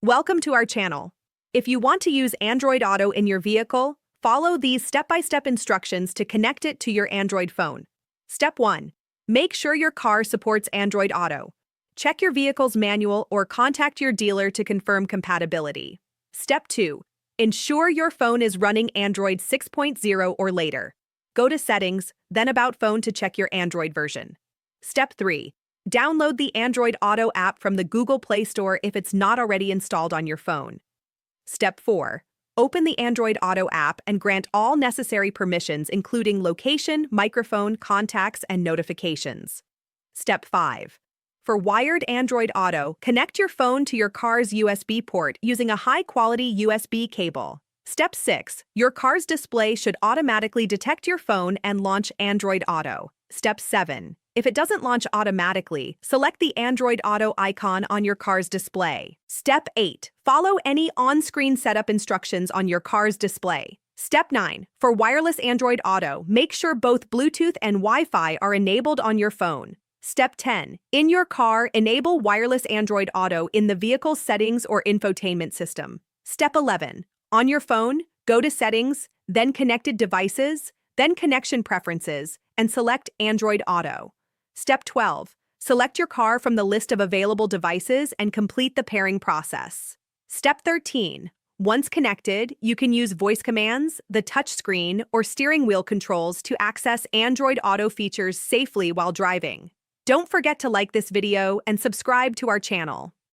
Welcome to our channel. If you want to use Android Auto in your vehicle, follow these step-by-step instructions to connect it to your Android phone. Step 1. Make sure your car supports Android Auto. Check your vehicle's manual or contact your dealer to confirm compatibility. Step 2. Ensure your phone is running Android 6.0 or later. Go to Settings, then About Phone to check your Android version. Step 3. Download the Android Auto app from the Google Play Store if it's not already installed on your phone. Step 4. Open the Android Auto app and grant all necessary permissions including location, microphone, contacts, and notifications. Step 5. For wired Android Auto, connect your phone to your car's USB port using a high-quality USB cable. Step 6. Your car's display should automatically detect your phone and launch Android Auto. Step 7. If it doesn't launch automatically, select the Android Auto icon on your car's display. Step 8. Follow any on-screen setup instructions on your car's display. Step 9. For wireless Android Auto, make sure both Bluetooth and Wi-Fi are enabled on your phone. Step 10. In your car, enable wireless Android Auto in the vehicle settings or infotainment system. Step 11. On your phone, go to Settings, then Connected Devices, then Connection Preferences, and select Android Auto. Step 12. Select your car from the list of available devices and complete the pairing process. Step 13. Once connected, you can use voice commands, the touchscreen, or steering wheel controls to access Android Auto features safely while driving. Don't forget to like this video and subscribe to our channel.